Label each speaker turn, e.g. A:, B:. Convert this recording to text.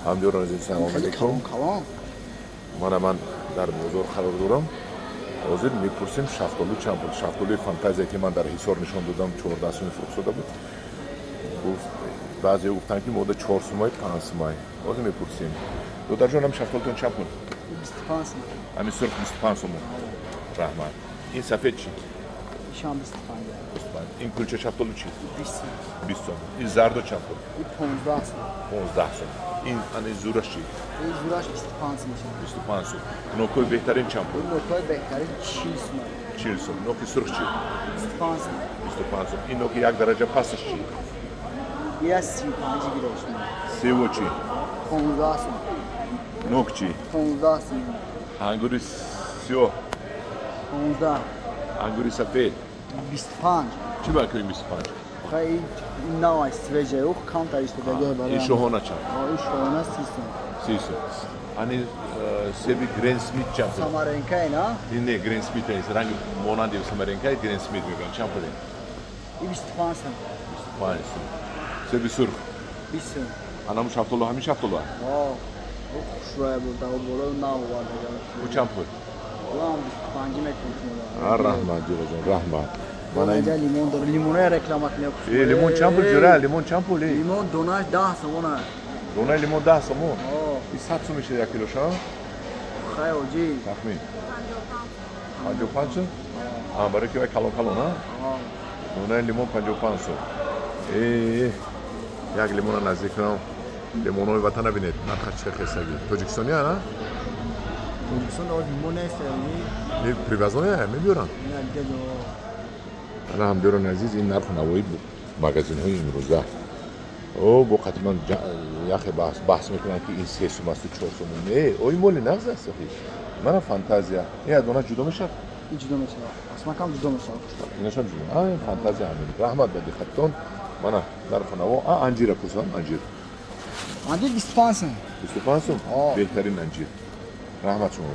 A: همجور عزیز سلام علیکم. من در بازار قرار دارم. حاضر میپرسیم شفتالو چند بود؟ شفتالوی فانتزیا که من در حصار نشان دادم 14 سوم فرستاده بود. بعضی گفتن که مورد 4 سومای 5 سومای. حاضر میپرسیم. دکتر جان هم شفتالوتون چند بود؟
B: 25 سوم.
A: همین سرخ 25 سوم. رحمت. این سفید چی؟
B: شام 25.
A: این کلچه شفتالو چی؟
B: 20 سوم.
A: 20 سوم. این زرد چند بود؟
B: این 15 سوم.
A: 15 سوم. این زورش چی؟
B: این زورش 25 سوم میشه.
A: 25 سوم. نوکای بهترین چند بود؟
B: نوکای بهترین 40 سوم.
A: 40 سوم. نوک سرخ چی؟
B: 25 سوم.
A: 25 سوم. این نوک یک درجه پسش چی؟
B: یه 35 گیروش میاد.
A: سیو چی؟
B: 15 سوم.
A: نوک چی؟
B: 15 سوم.
A: انگوری سیاه.
B: 15.
A: انگوری سفید.
B: 25.
A: چی باید 25؟
B: خیلی نوع سوژه او کم تریشت دیگه برای
A: این شوهانه چند؟
B: این شوهانه 30 سوم.
A: 30 سوم. این سیبی گرین سمیت چند؟
B: سامارینکای نه؟
A: این نه گرین سمیت نیست. رنگ مانندی سامارینکای گرین سمیت میگن. چند پولی؟
B: این 25 سوم.
A: 25 سوم. سیبی سرخ.
B: 20 سوم.
A: آنام شفتالو همین شفتالو هست.
B: او خوشوای بود. او بالا ناوارد.
A: او چند پول؟
B: والله 25 میکنم.
A: رحمت جون رحمت.
B: من اینجا لیمون داره. لیمونه رکلامات میکنم.
A: لیمون چند پول جوره؟ لیمون چند پولی؟
B: لیمون دونهش 10 سومونه.
A: دونه لیمون 10 سومون. این 100 سوم میشه یک کیلوش ها؟
B: خیلی جی.
A: تخمین. 55 سوم؟ برای که کلون کلون ها؟ دونه لیمون 55 سوم. یک لیمون نزدیک کنم. لیمونای وطن ببینید. نرخ چه خستگی. تاجیکستانی ها نه؟
B: تاجیکستان داره لیمون است.
A: این پریوازونه هم میبرن.
B: نه دیگه جو.
A: الان هم دیرون عزیز این نرخ نوایی مغازین های امروزه. او با قطعا یخ بحث میکنن که این 3 سوم است و 4 سوم. نه، اوی مال نغز است خیلی. من فانتزیا. این دونه جدا میشه؟
B: این جدا میشه. اصلا کم جدا میشه.
A: اینش هم جدا. این فانتزیا همین. رحمت بدی خطون. من نرخ نوا انجیر پرسان انجیر.
B: انجیر 25 سوم.
A: 25 سوم. بهترین انجیر. رحمت شما.